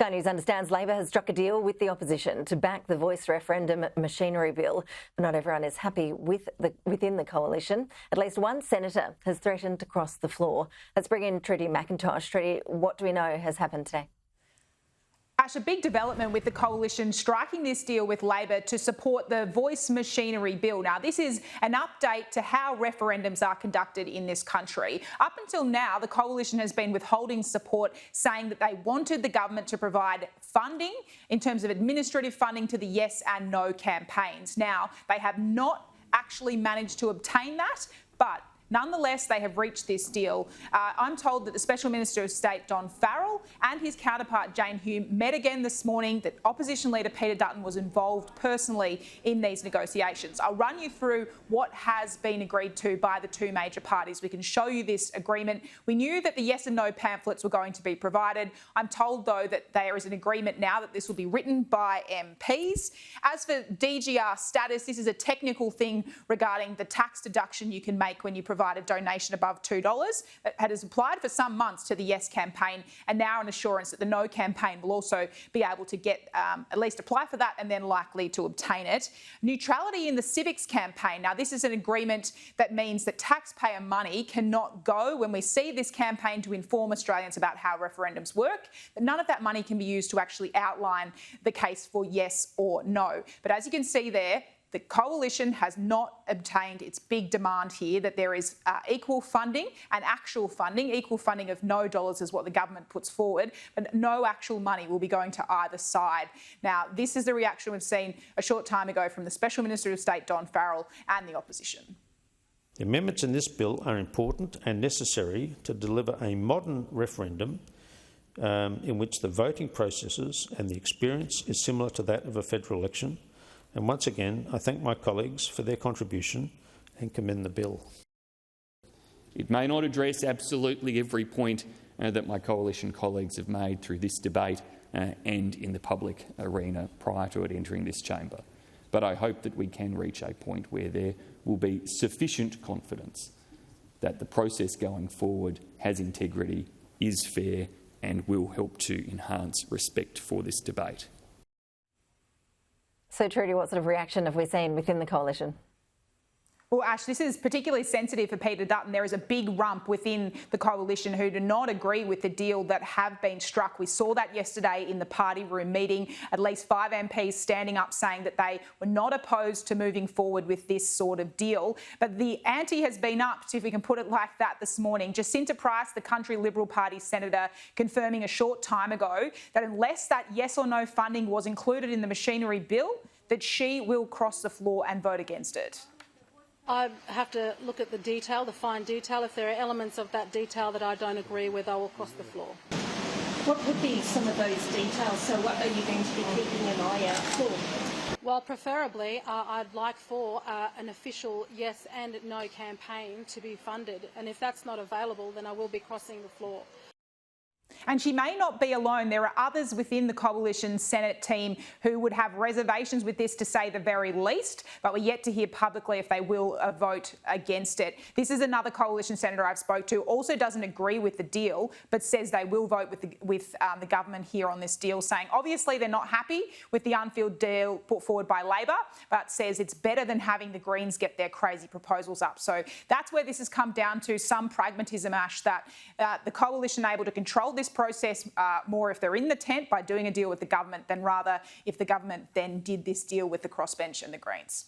Sky News understands Labor has struck a deal with the opposition to back the voice referendum machinery bill, but not everyone is happy within the coalition. At least one senator has threatened to cross the floor. Let's bring in Trudy McIntosh. Trudy, what do we know has happened today? Ash, a big development with the coalition striking this deal with Labor to support the voice machinery bill. Now, this is an update to how referendums are conducted in this country. Up until now, the coalition has been withholding support, saying that they wanted the government to provide funding in terms of administrative funding to the yes and no campaigns. Now, they have not actually managed to obtain that, but nonetheless, they have reached this deal. I'm told that the Special Minister of State, Don Farrell, and his counterpart, Jane Hume, met again this morning, that Opposition Leader Peter Dutton was involved personally in these negotiations. I'll run you through what has been agreed to by the two major parties. We can show you this agreement. We knew that the yes and no pamphlets were going to be provided. I'm told, though, that there is an agreement now that this will be written by MPs. As for DGR status, this is a technical thing regarding the tax deduction you can make when you provide a donation above $2 that has applied for some months to the Yes campaign, and now an assurance that the No campaign will also be able to get at least apply for that and then likely to obtain it. Neutrality in the Civics campaign. Now, this is an agreement that means that taxpayer money cannot go when we see this campaign to inform Australians about how referendums work, but none of that money can be used to actually outline the case for yes or no. But as you can see there, the coalition has not obtained its big demand here, that there is equal funding and actual funding. Equal funding of no dollars is what the government puts forward, but no actual money will be going to either side. Now, this is the reaction we've seen a short time ago from the Special Minister of State, Don Farrell, and the opposition. The amendments in this bill are important and necessary to deliver a modern referendum in which the voting processes and the experience is similar to that of a federal election. And once again, I thank my colleagues for their contribution and commend the bill. It may not address absolutely every point that my coalition colleagues have made through this debate and in the public arena prior to it entering this chamber, but I hope that we can reach a point where there will be sufficient confidence that the process going forward has integrity, is fair, and will help to enhance respect for this debate. So, Trudy, what sort of reaction have we seen within the coalition? Well, Ash, this is particularly sensitive for Peter Dutton. There is a big rump within the coalition who do not agree with the deal that have been struck. We saw that yesterday in the party room meeting. At least 5 MPs standing up saying that they were not opposed to moving forward with this sort of deal. But the ante has been upped, if we can put it like that, this morning. Jacinta Price, the Country Liberal Party senator, confirming a short time ago that unless that yes or no funding was included in the machinery bill, that she will cross the floor and vote against it. I have to look at the detail, the fine detail. If there are elements of that detail that I don't agree with, I will cross the floor. What would be some of those details? So what are you going to be keeping an eye out for? Well, preferably, I'd like for an official yes and no campaign to be funded. And if that's not available, then I will be crossing the floor. And she may not be alone. There are others within the coalition Senate team who would have reservations with this, to say the very least, but we're yet to hear publicly if they will vote against it. This is another coalition senator I've spoke to, also doesn't agree with the deal, but says they will vote with the government here on this deal, saying obviously they're not happy with the unfilled deal put forward by Labor, but says it's better than having the Greens get their crazy proposals up. So that's where this has come down to, some pragmatism, Ash, that the coalition are able to control this process more if they're in the tent by doing a deal with the government, than rather if the government then did this deal with the crossbench and the Greens.